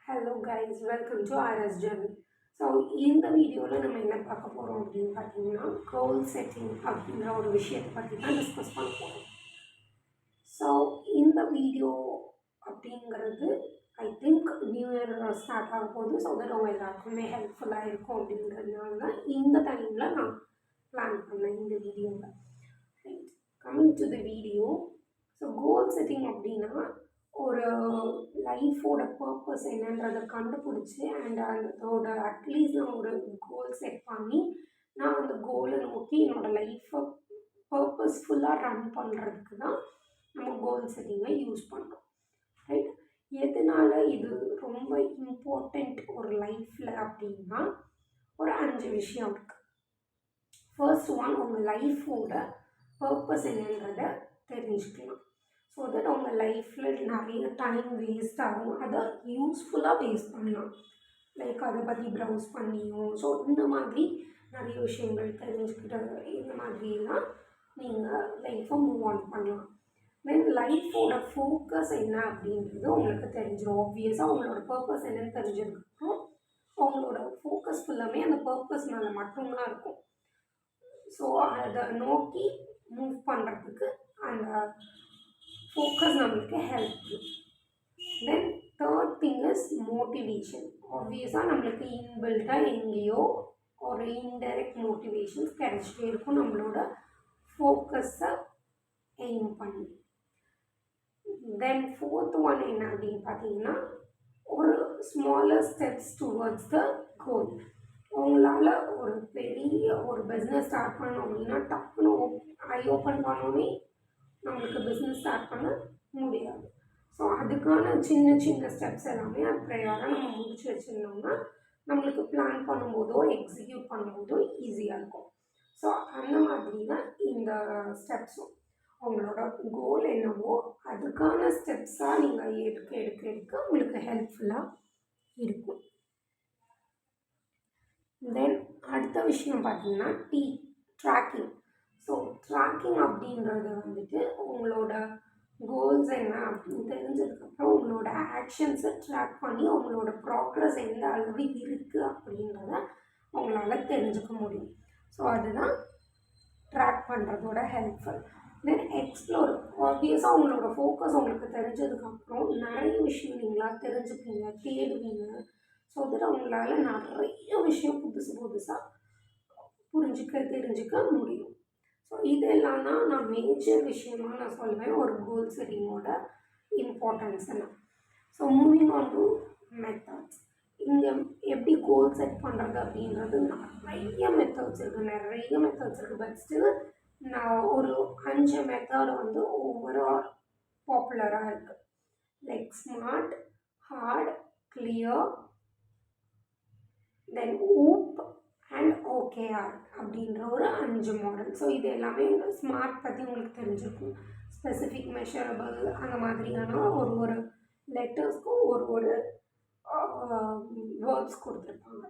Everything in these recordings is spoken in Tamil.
Hello guys, welcome to RS Journey. So இந்த வீடியோவில் நம்ம என்ன பார்க்க போகிறோம் அப்படின்னு பார்த்தீங்கன்னா கோல் செட்டிங் அப்படின்ற ஒரு விஷயத்தை பற்றி தான் டிஸ்கஸ் பண்ண போகிறோம். ஸோ இந்த வீடியோ அப்படிங்கிறது I think new year start ஆக போகுது. ஸோ தட் அவங்க எல்லாருக்குமே ஹெல்ப்ஃபுல்லாக இருக்கும் அப்படின்றதுனால தான் இந்த டைமில் நான் பிளான் பண்ணேன் இந்த வீடியோவில். Right, coming to the video. So goal setting அப்படின்னா ஒரு லைஃபோட பர்பஸ் என்னன்றதை கண்டுபிடிச்சி அண்ட் அதோட அட்லீஸ்ட் நான் ஒரு கோல் செட் பண்ணி நான் அந்த கோலை நோக்கி என்னோடய லைஃப்பை பர்பஸ்ஃபுல்லாக ரன் பண்ணுறதுக்கு தான் நம்ம கோல் செட்டிங்கை யூஸ் பண்ணுறோம். ரைட், எதனால் இது ரொம்ப இம்பார்ட்டண்ட் ஒரு லைஃப்பில் அப்படின்னா ஒரு 5 விஷயம் இருக்குது. ஃபர்ஸ்ட் ஒன், உங்கள் லைஃபோட பர்பஸ் என்னன்றதை தெரிஞ்சுக்கலாம். ஸோ தட் உங்கள் லைஃப்பில் நிறைய டைம் வேஸ்ட் ஆகும், அதை யூஸ்ஃபுல்லாக வேஸ்ட் பண்ணலாம். லைக் அதை பற்றி ப்ரௌஸ் பண்ணியும் ஸோ இந்த மாதிரி நிறைய விஷயங்கள் தெரிஞ்சுக்கிட்டு இந்த மாதிரிலாம் நீங்கள் லைஃப்பை மூவ் ஆன் பண்ணலாம். தென் லைஃபோட ஃபோக்கஸ் என்ன அப்படின்றது உங்களுக்கு தெரிஞ்சிடும். ஆப்வியஸாக உங்களோட பர்பஸ் என்னன்னு தெரிஞ்சதுக்கப்புறம் அவங்களோட ஃபோக்கஸ் ஃபுல்லாமே அந்த பர்பஸ் மேலே மட்டும்தான் இருக்கும். ஸோ அதை நோக்கி மூவ் பண்ணுறதுக்கு அந்த ஃபோக்கஸ் நம்மளுக்கு help. Then third thing is motivation. ஆப்வியஸாக நம்மளுக்கு இன்பில்ட்டாக எங்கேயோ ஒரு இன்டைரக்ட் மோட்டிவேஷன்ஸ் கிடைச்சிட்டே இருக்கும் நம்மளோட ஃபோக்கஸை எய்ம் பண்ணி. தென் ஃபோர்த் ஒன் என்ன அப்படின்னு பார்த்தீங்கன்னா ஒரு ஸ்மாலர் ஸ்டெப்ஸ் டுவர்ட்ஸ் த கோல். உங்களால் ஒரு பெரிய ஒரு பிஸ்னஸ் ஸ்டார்ட் பண்ணோம் அப்படின்னா டக்குன்னு ஐ ஓப்பன் பண்ணோன்னே நம்மளுக்கு பிஸ்னஸ் ஸ்டார்ட் பண்ண முடியாது. ஸோ அதுக்கான சின்ன சின்ன ஸ்டெப்ஸ் எல்லாமே அது ப்ரையராக நம்ம முடிச்சு வச்சுருந்தோம்னா நம்மளுக்கு பிளான் பண்ணும்போதோ எக்ஸிக்யூட் பண்ணும்போதோ ஈஸியாக இருக்கும். ஸோ அந்த மாதிரி தான் இந்த ஸ்டெப்ஸும் உங்களோட கோல் என்னவோ அதுக்கான ஸ்டெப்ஸாக நீங்கள் எடுக்க உங்களுக்கு ஹெல்ப்ஃபுல்லாக இருக்கும். தென் அடுத்த விஷயம் பார்த்தீங்கன்னா ட்ராக்கிங். ஸோ ட்ராக்கிங் அப்படின்றது வந்துட்டு உங்களோட கோல்ஸ் என்ன அப்படின்னு தெரிஞ்சதுக்கப்புறம் உங்களோட ஆக்ஷன்ஸை ட்ராக் பண்ணி உங்களோட ப்ராக்ரஸ் எந்த அளவு இருக்குது அப்படின்றத உங்களால் தெரிஞ்சுக்க முடியும். ஸோ அதுதான் ட்ராக் பண்ணுறதோட ஹெல்ப்ஃபுல். தென் எக்ஸ்ப்ளோர். ஆப்வியஸாக உங்களோட ஃபோக்கஸ் உங்களுக்கு தெரிஞ்சதுக்கப்புறம் நிறைய விஷயம் நீங்களாக தெரிஞ்சுப்பீங்க, தேடுவீங்க. ஸோ தட் உங்களால் நிறைய விஷயம் புதுசாக தெரிஞ்சுக்க முடியும். ஸோ இதெல்லாம் தான் நான் மேஜர் விஷயமாக நான் சொல்லுவேன் ஒரு கோல் செட்டிங்கோட இம்பார்ட்டன்ஸ் என்ன. So moving on to methods. இங்கே எப்படி கோல் செட் பண்ணுறது அப்படின்றது நிறைய மெத்தட்ஸ் இருக்குது. பட் ஸ்டில் நான் ஒரு 5 மெத்தட் வந்து ஓவரால் பாப்புலராக இருக்குது. Like SMART, HARD, CLEAR, then ஊப் அண்ட் ஓகேஆர் அப்படின்ற ஒரு 5 மாடல். ஸோ இது எல்லாமே ஸ்மார்ட் பற்றி உங்களுக்கு தெரிஞ்சிருக்கும். ஸ்பெசிஃபிக், மெஷரபிள், அந்த மாதிரியான ஒரு லெட்டர்ஸ்க்கும் ஒரு வேர்ட்ஸ் கொடுத்துருப்பாங்க.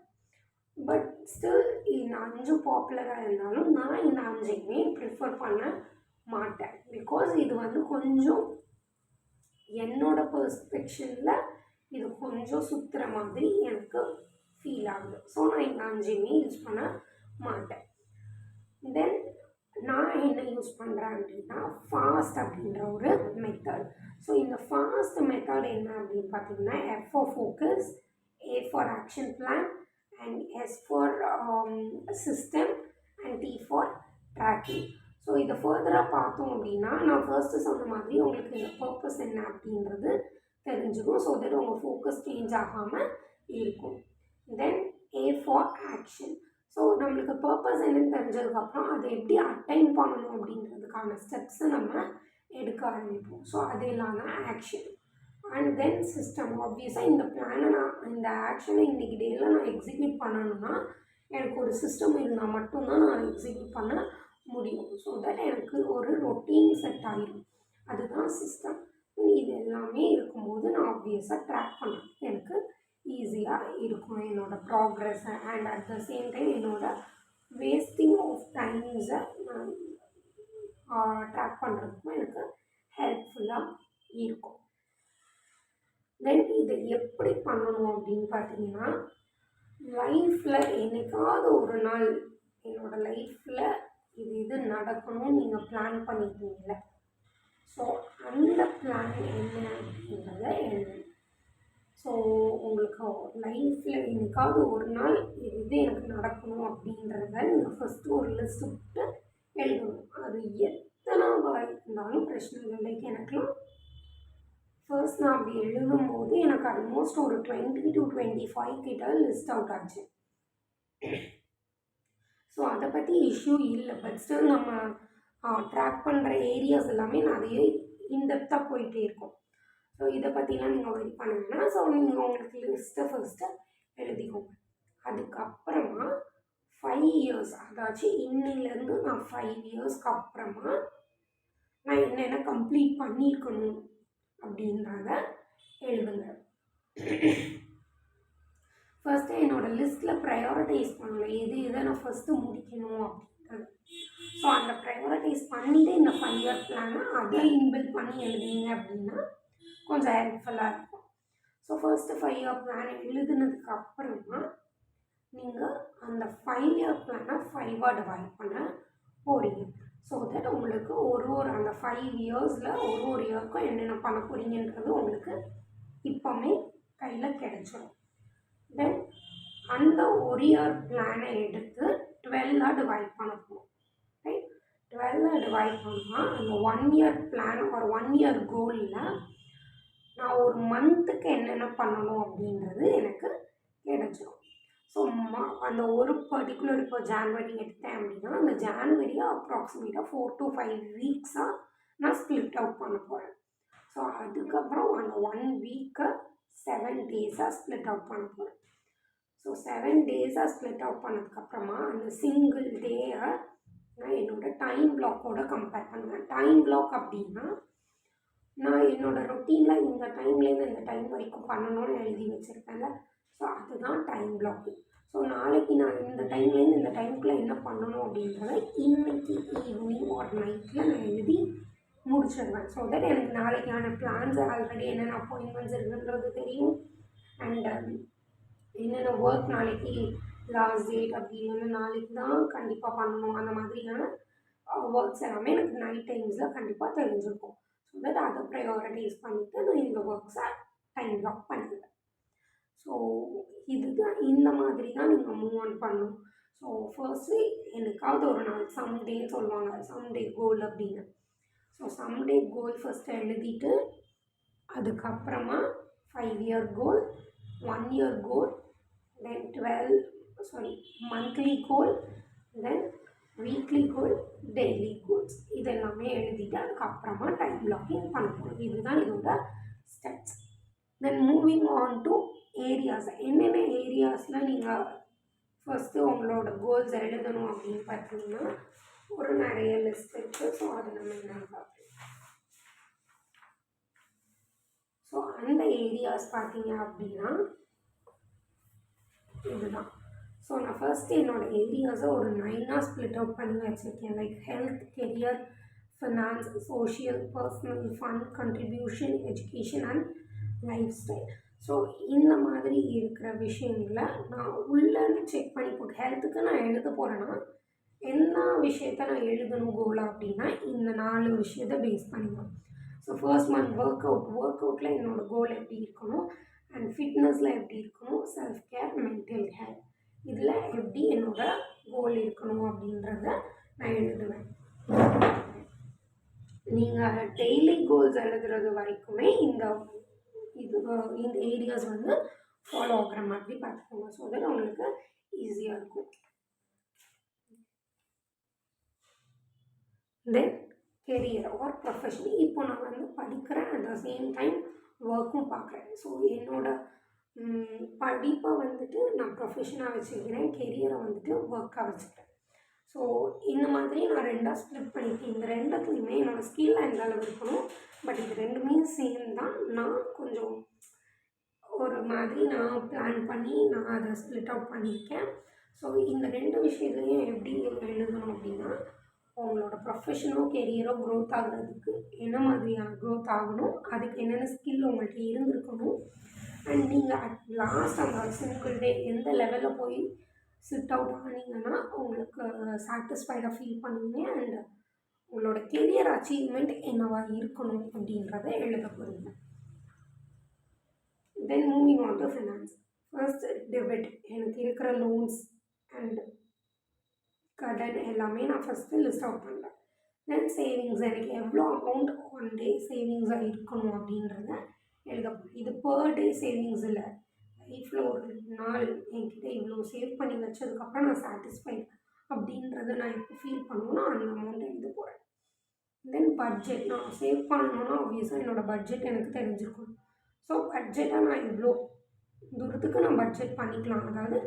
பட் ஸ்டில் இந்த 5 பாப்புலராக இருந்தாலும் நான் இந்த 5ஐயுமே ப்ரிஃபர் பண்ண மாட்டேன். பிகாஸ் இது வந்து கொஞ்சம் என்னோட பெர்ஸ்பெக்ஷனில் இது கொஞ்சம் சுற்றுற மாதிரி எனக்கு ஃபீல் ஆகுது. ஸோ நான் இந்த 5ஐயுமே யூஸ் பண்ண மாட்டேன். தென் நான் என்ன யூஸ் பண்ணுறேன் அப்படின்னா ஃபாஸ்ட் அப்படின்ற ஒரு மெத்தட். ஸோ இந்த ஃபாஸ்ட் மெத்தட் என்ன அப்படின்னு பார்த்தீங்கன்னா F for focus, A for action plan and S for system and T for tracking. So இதை ஃபர்தராக பார்த்தோம் அப்படின்னா நான் ஃபர்ஸ்ட்டு சொன்ன மாதிரி உங்களுக்கு இந்த பர்பஸ் என்ன அப்படின்றது தெரிஞ்சுக்கும். ஸோ தட் உங்கள் ஃபோக்கஸ் சேஞ்ச் ஆகாமல் இருக்கும். தென் ஏ ஃபார் ஆக்ஷன். ஸோ நம்மளுக்கு பர்பஸ் என்னன்னு தெரிஞ்சதுக்கப்புறம் அதை எப்படி அட்டைன் பண்ணணும் அப்படின்றதுக்கான ஸ்டெப்ஸை நம்ம எடுக்க ஆரம்பிப்போம். ஸோ அது இல்லாமல் ஆக்ஷன். And then system. ஆப்வியஸாக இந்த பிளானை இந்த ஆக்ஷனை இன்றைக்கி டேயில் நான் எக்ஸிக்யூட் பண்ணணும்னா எனக்கு ஒரு சிஸ்டம் இருந்தால் மட்டும்தான் நான் எக்ஸிக்யூட் பண்ண முடியும். ஸோ தட் எனக்கு ஒரு ரொட்டீன் செட் ஆகிடும். அதுதான் சிஸ்டம். இது எல்லாமே இருக்கும்போது நான் ஆப்வியஸாக ட்ராக் பண்ணுறதுக்கு எனக்கு ஈஸியாக இருக்கும் என்னோடய ப்ராக்ரெஸ்ஸை. And at the same time என்னோடய வேஸ்டிங் ஆஃப் டைம்ஸை நான் ட்ராக் பண்ணுறதுக்கும் எனக்கு ஹெல்ப்ஃபுல்லாக இருக்கும். தென் இதை எப்படி பண்ணணும் அப்படின்னு பார்த்தீங்கன்னா, லைஃப்பில் என்னைக்காவது ஒரு நாள் என்னோடய லைஃப்பில் இது நடக்கணும்னு நீங்கள் பிளான் பண்ணியிருக்கீங்கள, ஸோ அந்த பிளான் என்ன அப்படின்றத எழுதுங்க. ஸோ உங்களுக்கு லைஃப்பில் என்னைக்காவது ஒரு நாள் இது எனக்கு நடக்கணும் அப்படின்றத நீங்கள் ஃபஸ்ட்டு ஒரு லிஸ்ட்டு போட்டு எழுதணும். அது எத்தனை இருந்தாலும் பிரச்சனை இல்லை. லைக் எனக்குலாம் ஃபர்ஸ்ட் நான் அப்படி எழுதும்போது எனக்கு ஆல்மோஸ்ட் ஒரு 20 to 25 கிட்ட லிஸ்ட் அவுட் ஆச்சு. ஸோ அதை பற்றி இஷ்யூ இல்லை. பட் ஸ்டில் நம்ம ட்ராக் பண்ணுற ஏரியாஸ் எல்லாமே நிறைய இன்டெப்த்தாக போயிட்டே இருக்கும். ஸோ இதை பற்றிலாம் நீங்கள் வரி பண்ணுங்கன்னா, ஸோ நீங்கள் உங்களுக்கு லிஸ்ட்டை ஃபர்ஸ்ட்டு எழுதிக்கோங்க. அதுக்கப்புறமா 5 இயர்ஸ், அதாச்சும் இன்னிலேருந்து நான் 5 இயர்ஸ்க்கு அப்புறமா நான் என்னென்ன கம்ப்ளீட் பண்ணியிருக்கணும் அப்படின்றத எழுதுங்க. ஃபஸ்ட்டு என்னோடய லிஸ்ட்டில் ப்ரையாரிட்டைஸ் பண்ணல, எதை நான் ஃபஸ்ட்டு முடிக்கணும் அப்படின்றது. ஸோ அந்த ப்ரையாரிட்டைஸ் பண்ணிவிட்டு இந்த 5 இயர் பிளானை அதை இன்பில்ட் பண்ணி எழுதிங்க அப்படின்னா கொஞ்சம் ஹெல்ப்ஃபுல்லாக இருக்கும். ஸோ ஃபர்ஸ்ட்டு 5 இயர் பிளான் எழுதுனதுக்கு அப்புறமா நீங்கள் அந்த 5 இயர் பிளானை 5ஆக டிவைட் பண்ண போகிறீங்க. ஸோ தட் உங்களுக்கு ஒரு அந்த 5 இயர்ஸில் ஒரு இயருக்கும் என்னென்ன பண்ண போகிறீங்கன்றது உங்களுக்கு இப்போவுமே கையில் கிடைச்சிடும். தென் அந்த ஒரு இயர் பிளானை எடுத்து 12ஆக டிவைட் பண்ண போகும். ரைட், 12ஆக டிவைட் பண்ணால் அந்த 1 இயர் பிளான் ஒரு 1 இயர் கோலில் நான் ஒரு மந்த்துக்கு என்னென்ன பண்ணணும் அப்படின்றது எனக்கு கிடைச்சிடும். ஸோ அந்த ஒரு பர்டிகுலர் இப்போ ஜான்வரி எடுத்தேன் அப்படின்னா அந்த ஜான்வரியை அப்ராக்சிமேட்டாக 4 to 5 வீக்ஸாக நான் ஸ்ப்ளிட் அவுட் பண்ண போகிறேன். ஸோ அதுக்கப்புறம் அந்த 1 வீக்கை 7 டேஸாக ஸ்ப்ளிட் அவுட் பண்ண போகிறேன். ஸோ 7 டேஸாக ஸ்ப்ளிட் அவுட் பண்ணதுக்கப்புறமா அந்த சிங்கிள் டேயை நான் என்னோடய டைம் பிளாக்கோடு கம்பேர் பண்ணுவேன். டைம் பிளாக் அப்படின்னா நான் என்னோடய ரொட்டீனில் இந்த டைம்லேருந்து இந்த டைம் வரைக்கும் பண்ணணும்னு எழுதி வச்சுருப்பேன்ல, ஸோ அதுதான் டைம் பிளாக்கு. ஸோ நாளைக்கு நான் இந்த டைம்லேருந்து இந்த டைமுக்குள்ளே என்ன பண்ணணும் அப்படின்றத இன்றைக்கி ஈவினிங் ஒரு நைட்டில் நான் எழுதி முடிச்சிடுவேன். ஸோ தட் எனக்கு நாளைக்கான பிளான்ஸ் ஆல்ரெடி என்னென்ன அப்பாயின்மெண்ட்ஸ் இருக்குன்றது தெரியும். அண்ட் என்னென்ன ஒர்க் நாளைக்கு லாஸ்ட் டேட் அப்படி இல்லைன்னா நாளைக்கு தான் கண்டிப்பாக பண்ணணும், அந்த மாதிரியான ஒர்க்ஸ் எல்லாமே எனக்கு நைட் டைம்ஸில் கண்டிப்பாக தெரிஞ்சிருக்கும். ஸோ தட் அதை ப்ரையாரிட்டைஸ் பண்ணிவிட்டு நான் இந்த ஒர்க்ஸை டைம் பிளாக் பண்ணிடுவேன். ஸோ இதுதான் இந்த மாதிரி தான் நீங்கள் மூவ் ஆன் பண்ணணும். ஸோ ஃபர்ஸ்ட்டு எனக்காவது ஒரு நாள் சம்டேன்னு சொல்லுவாங்க, சம்டே கோல் அப்படின்னு. ஸோ சம்டே கோல் ஃபஸ்ட்டு எழுதிட்டு அதுக்கப்புறமா 5 இயர் கோல், 1 இயர் கோல், தென் மந்த்லி கோல், தென் வீக்லி கோல், டெய்லி கோல்ஸ் இதெல்லாமே எழுதிட்டு அதுக்கப்புறமா டைம் பிளாக்கிங் பண்ணணும். இதுதான் இதோட steps. Then moving on to areas. என்னென்ன ஏரியாஸில் நீங்கள் ஃபஸ்ட்டு உங்களோட கோல்ஸ் எழுதணும் அப்படின்னு பார்த்தீங்கன்னா ஒரு நிறைய லிஸ்ட் இருக்குது. ஸோ அதை நம்ம என்னென்னு பார்க்கலாம். ஸோ அந்த ஏரியாஸ் பார்த்தீங்க அப்படின்னா இதுதான். ஸோ நான் ஃபஸ்ட்டு என்னோடய ஏரியாஸை ஒரு 9ஆக ஸ்ப்ளிட் அவுட் பண்ணி வச்சுருக்கேன். Like health, career, finance, social, personal, fun, contribution, education and life style. So இந்த மாதிரி இருக்கிற விஷயங்களை நான் உள்ளன்னு செக் பண்ணி போட்டு ஹெல்த்துக்கு நான் எழுத போகிறேன்னா என்ன விஷயத்த நான் எழுதணும் கோலாக அப்படின்னா இந்த 4 விஷயத்தை பேஸ் பண்ணிடுவேன். ஸோ ஃபர்ஸ்ட் மந்த் ஒர்க் அவுட்டில் என்னோடய கோல் எப்படி இருக்கணும், அண்ட் ஃபிட்னஸில் எப்படி இருக்கணும், செல்ஃப் கேர், மென்டல் ஹெல்த் இதில் எப்படி என்னோடய கோல் இருக்கணும் அப்படின்றத நான் எழுதுவேன். நீங்கள் டெய்லி கோல்ஸ் எழுதுறது வரைக்குமே இந்த ஏரியாஸ் வந்து ஃபாலோ ஆகிற மாதிரி பார்த்துக்கோங்க. ஸோ தட் உங்களுக்கு ஈஸியாக இருக்கும். தென் கெரியர் ஆர் ப்ரொஃபஷன். இப்போ நான் வந்து படிக்கிறேன், அட் த சேம் டைம் ஒர்க்கும் பார்க்குறேன். ஸோ என்னோடய படிப்பை வந்துட்டு நான் ப்ரொஃபஷனாக வச்சுக்கிறேன், கெரியரை வந்துட்டு ஒர்க்காக வச்சுக்கிறேன். ஸோ இந்த மாதிரி நான் 2ஆக ஸ்ப்ளிட் பண்ணியிருக்கேன். இந்த 2த்துலையுமே என்னோடய ஸ்கில் எந்த அளவு இருக்கணும், பட் இது 2மே சேம் தான். நான் கொஞ்சம் ஒரு மாதிரி நான் பிளான் பண்ணி நான் அதை ஸ்ப்ளிட் அவுட் பண்ணியிருக்கேன். ஸோ இந்த 2 விஷயத்துலையும் எப்படி எழுதணும் அப்படின்னா உங்களோட ப்ரொஃபஷனோ கெரியரோ க்ரோத் ஆகிறதுக்கு என்ன மாதிரியான க்ரோத் ஆகணும், அதுக்கு என்னென்ன ஸ்கில் உங்கள்கிட்ட இருந்திருக்கணும், அண்ட் நீங்கள் அட் லாஸ்ட் அந்த சிங்கிள் டே எந்த லெவலில் போய் சிட் அவுட் ஆனீங்கன்னா உங்களுக்கு சாட்டிஸ்ஃபைடாக ஃபீல் பண்ணுவீங்க அண்ட் உங்களோட கெரியர் அச்சீவ்மெண்ட் என்னவா இருக்கணும் அப்படின்றத எழுத போகிறீங்க. தென் moving on to finance. First debit, எனக்கு இருக்கிற லோன்ஸ் அண்ட் கடன் எல்லாமே நான் ஃபஸ்ட்டு லிஸ்ட் அவுட் பண்ணுறேன். தென் சேவிங்ஸ், எனக்கு எவ்வளோ அமௌண்ட் ஒன் டே சேவிங்ஸாக இருக்கணும் அப்படின்றத எழுத போகிறேன். இது பர் டே சேவிங்ஸ் இல்லை, லைஃப்பில் ஒரு நாள் என்கிட்ட இவ்வளோ சேவ் பண்ணி வச்சதுக்கப்புறம் நான் சாட்டிஸ்ஃபைட் அப்படின்றத நான் எப்போ ஃபீல் பண்ணுவேன்னா அந்த அமௌண்ட் எழுத போகிறேன். தென் பட்ஜெட், நான் சேவ் பண்ணணுன்னா ஆப்வியஸாக என்னோடய பட்ஜெட் எனக்கு தெரிஞ்சிருக்கும். ஸோ பட்ஜெட்டாக நான் இவ்வளோ தூரத்துக்கு நான் பட்ஜெட் பண்ணிக்கலாம். அதாவது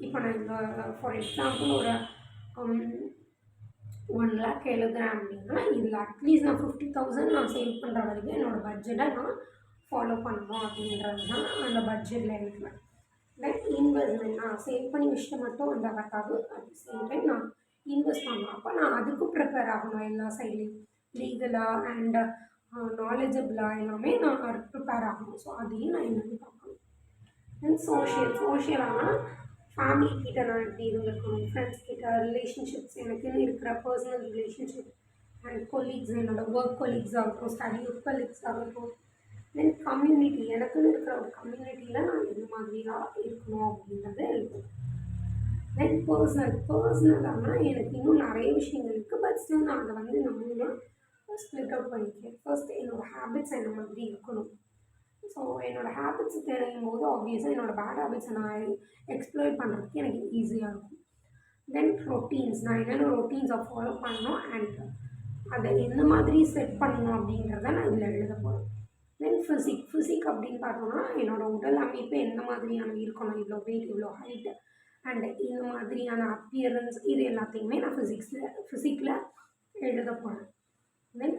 இப்போ நான் இந்த ஃபார் எக்ஸாம்பிள் ஒரு 1 lakh எழுதுகிறேன் அப்படின்னா இதில் அட்லீஸ்ட் நான் 50,000 நான் சேவ் பண்ணுற வரைக்கும் என்னோடய பட்ஜெட்டை நான் ஃபாலோ பண்ணணும் அப்படின்றது தான் அந்த பட்ஜெட்டில் எழுதுவேன். தென் இன்வெஸ்ட்மெண்ட், நான் சேவ் பண்ணி வச்சுட்டு மட்டும் அந்த பத்தாது, அட் த சேம் டைம் நான் இன்வெஸ்ட் பண்ணணும். அப்போ நான் அதுக்கும் ப்ரிப்பேர் ஆகணும், எல்லா சைட்லேயும் லீகலாக அண்ட் நாலேஜபிளாக எல்லாமே நான் ப்ரிப்பேர் ஆகணும். ஸோ அதையும் நான் என்னென்னு பார்க்கணும். தென் சோஷியலானா ஃபேமிலி கிட்ட நான் எப்படி இருந்திருக்கணும், ஃப்ரெண்ட்ஸ் கிட்ட ரிலேஷன்ஷிப்ஸ், எனக்குன்னு இருக்கிற பர்சனல் ரிலேஷன்ஷிப் அண்ட் கொலீக்ஸ், என்னோடய ஒர்க் கொலீக்ஸ் ஆகட்டும், ஸ்டடி கொலீக்ஸ் ஆகட்டும். தென் கம்யூனிட்டி, எனக்குன்னு இருக்கிற ஒரு கம்யூனிட்டியில் நான் எந்த மாதிரியாக இருக்கணும் அப்படின்றத எழுதுவேன். தென் பர்சனலானா எனக்கு இன்னும் நிறைய விஷயங்கள் இருக்குது, பட் ஸ்டில் நான் அதை வந்து நம்ம ஸ்ப்ளிட் அவுட் பண்ணிக்கிறேன். ஃபர்ஸ்ட் என்னோடய ஹேபிட்ஸ் என்ன மாதிரி இருக்கணும். ஸோ என்னோடய ஹேபிட்ஸ் தெரியும் போது ஆப்வியஸாக என்னோடய பேட் ஹேபிட்ஸை நான் எக்ஸ்ப்ளோர் பண்ணுறதுக்கு எனக்கு ஈஸியாக இருக்கும். தென் ரொட்டீன்ஸ், நான் என்னென்ன ரொட்டீன்ஸை ஃபாலோ பண்ணணும் அண்ட் அதை எந்த மாதிரி செட் பண்ணணும் அப்படின்றத நான் இதில் எழுத போகிறேன். தென் ஃபிசிக் அப்படின்னு பார்த்தோன்னா என்னோடய உடல் அமைப்பு எந்த மாதிரியான இருக்கணும், இவ்வளோ வெயிட், இவ்வளோ ஹைட்டு அண்ட் இந்த மாதிரியான அப்பியரன்ஸ், இது எல்லாத்தையுமே நான் ஃபிசிக்கில் எழுத போகிறேன். தென்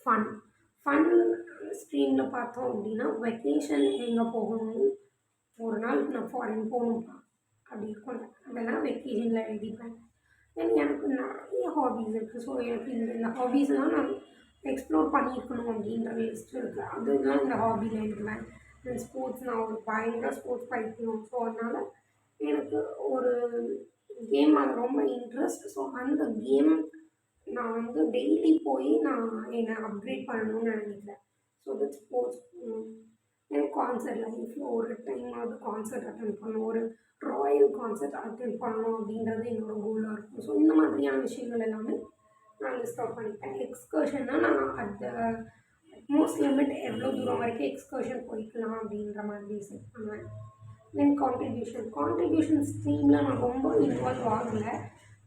ஃபன் ஸ்ட்ரீமில் பார்த்தோம் அப்படின்னா வெக்கேஷன் எங்கே போகணும், ஒரு நாள் நான் ஃபாரின் போகணும்ப்பா அப்படி இருக்கும்ல, அதெல்லாம் வெக்கேஷனில் எழுதிப்பேன். தென் எனக்கு நிறைய ஹாபீஸ் இருக்குது. ஸோ எனக்கு இந்த ஹாபீஸ்லாம் நான் எக்ஸ்ப்ளோர் பண்ணியிருக்கணும் அப்படின்ற லிஸ்ட் இருக்குது, அதுதான் இந்த ஹாபியில் எழுதுவேன். தென் ஸ்போர்ட்ஸ், நான் ஒரு பயங்கர ஸ்போர்ட்ஸ் பைத்தியம். ஸோ அதனால் எனக்கு ஒரு கேம் அது ரொம்ப இன்ட்ரெஸ்ட். ஸோ அந்த கேம் நான் வந்து டெய்லி போய் நான் என்னை அப்கிரேட் பண்ணணும்னு நினைக்கிறேன். ஸோ தட் ஸ்போர்ட்ஸ் எனக்கு கான்சர்ட், லைஃப்பில் ஒரு டைமாவது கான்சர்ட் அட்டென்ட் பண்ணணும், ஒரு ராயல் கான்சர்ட் அட்டென்ட் பண்ணணும் அப்படின்றது என்னோடய கோலாக இருக்கும். ஸோ இந்த மாதிரியான விஷயங்கள் எல்லாமே நான் லிஸ்ட் அவுட் பண்ணிப்பேன். எக்ஸ்கர்ஷன்னா நான் அட்மோஸ்ட் லிமிட் எவ்வளோ தூரம் வரைக்கும் எக்ஸ்கர்ஷன் போய்க்கலாம் அப்படின்ற மாதிரி செட் பண்ணுவேன். தென் கான்ட்ரிபியூஷன் ஸ்ட்ரீமில் நான் ரொம்ப இன்வால்வ் ஆகலை.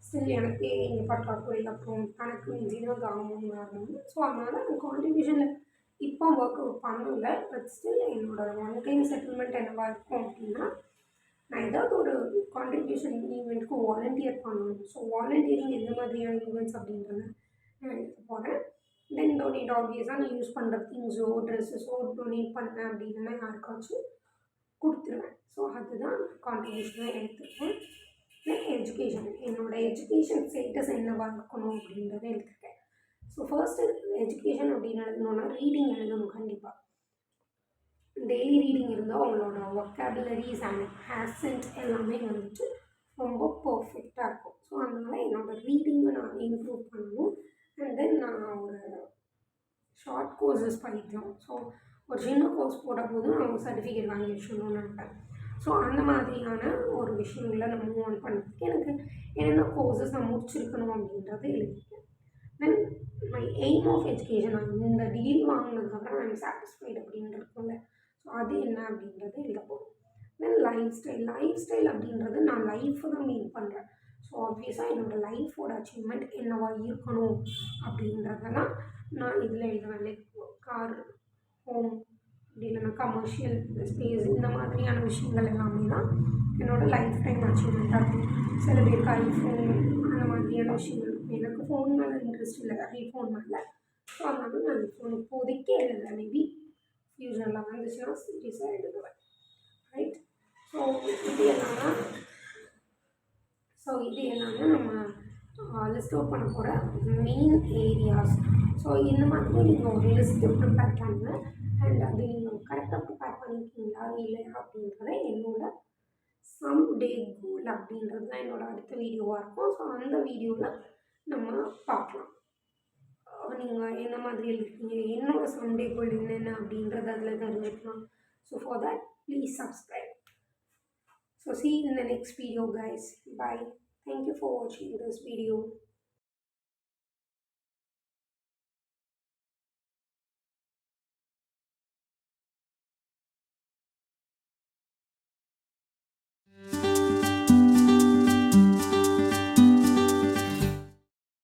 ஸ்டில் எனக்கு இங்கே பற்றாக்குறை, அப்புறம் கணக்கு மிஞ்சினா கவர்மெண்ட் வரணும். ஸோ அதனால் நான் கான்ட்ரிபியூஷனில் இப்போ ஒர்க் அவுட் பண்ணல. பட் ஸ்டில் என்னோடய ஒன் டைம் செட்டில்மெண்ட் என்னவா இருக்கும் அப்படின்னா நான் ஏதாவது ஒரு கான்ட்ரிபியூஷன் ஈவெண்ட்டுக்கு வாலண்டியர் பண்ணணும். ஸோ வாலண்டியரிங் எந்த மாதிரியான ஈவெண்ட்ஸ் அப்படின்றத நான் எடுக்க போகிறேன். தென் டொனேட், ஆப்வியஸாக நான் யூஸ் பண்ணுற திங்ஸோ ட்ரெஸ்ஸஸோ டொனேட் பண்ணேன் அப்படின்னா யாருக்காச்சும் கொடுத்துருவேன். ஸோ அதுதான் கான்ட்ரிபியூஷனாக எடுத்துருக்கேன். தென் எஜுகேஷன், என்னோடய எஜுகேஷன் ஸ்டேட்டஸ் என்னவா இருக்கணும் அப்படின்றத எடுத்துருக்கேன். ஸோ ஃபர்ஸ்ட்டு எஜுகேஷன் அப்படின்னு எழுதணுன்னா ரீடிங் எழுதணும். கண்டிப்பாக டெய்லி ரீடிங் இருந்தால் அவங்களோட ஒக்காபுலரிஸ் அண்ட் ஆக்சென்ட் எல்லாமே வந்துட்டு ரொம்ப பர்ஃபெக்டாக இருக்கும். ஸோ அதனால் என்னோடய ரீடிங்கை நான் இம்ப்ரூவ் பண்ணணும். அண்ட் தென் நான் ஒரு ஷார்ட் கோர்ஸஸ் படிக்கலாம். ஸோ ஒரு சின்ன கோர்ஸ் போட போதும் நான் ஒரு சர்டிஃபிகேட் வாங்கி வச்சுக்கணும்னு நினைப்பேன். ஸோ அந்த மாதிரியான ஒரு விஷயங்களை நான் மூவ் ஆன் பண்ணுறதுக்கு எனக்கு என்னென்ன கோர்ஸஸ் நான் முடிச்சிருக்கணும் அப்படின்றத எழுதியிருக்கேன். Then my aim of education, நான் இந்த டிகிரி வாங்கினதுக்கப்புறம் ஐ எம் சாட்டிஸ்ஃபைட் அப்படின்னு இருக்கும்ல, ஸோ அது என்ன அப்படின்றத எழுத போகிறோம். தென் லைஃப் ஸ்டைல் அப்படின்றது நான் லைஃப்பை தான் மீன் பண்ணுறேன். ஸோ ஆப்வியஸாக என்னோடய லைஃபோட அச்சீவ்மெண்ட் என்னவா இருக்கணும் அப்படின்றதெல்லாம் நான் இதில் எழுதுவேன். லைக் கார், ஹோம், அப்படி இல்லைன்னா கமர்ஷியல் ஸ்பேஸ், இந்த மாதிரியான விஷயங்கள் எல்லாமே தான் என்னோடய லைஃப் டைம் அச்சீவ்மெண்ட்டாக இருக்கும். சில பேருக்கு ஐஃபோன் அந்த மாதிரியான விஷயங்கள் இருக்கும். எனக்கு ஃபோன் மேலே இன்ட்ரெஸ்ட் இல்லை, ஐஃபோன் மேலே. ஸோ அதனால நான் ஃபோன் இப்போதைக்கே எழுதலை, மேபி ஃப்யூச்சரில் வந்துச்சுன்னா சீரியஸாக எழுதுவேன். ரைட். ஸோ இது எல்லாமே நம்ம லிஸ்ட் அவுட் பண்ண போகிற மெயின் ஏரியாஸ். ஸோ இந்த மாதிரி நீங்கள் ஒரு லிஸ்ட்டு ப்ரிப்பேர் பண்ணுங்கள் அண்ட் அது நீங்கள் கரெக்டாக ப்ரிப்பேர் பண்ணியிருக்கீங்களா இல்லையா அப்படின்றத என்னோட சம் டே கோல் அப்படின்றது தான் என்னோட அடுத்த வீடியோவாக இருக்கும். ஸோ அந்த வீடியோவில் நம்ம பார்க்கலாம். நீங்கள் என்ன மாதிரி இருக்கீங்க, என்னோட சம் டே கோல் என்னென்ன அப்படின்றத அதில் தெரிஞ்சுக்கலாம். So for that please subscribe. So see you in the next video guys. Bye. Thank you for watching this video.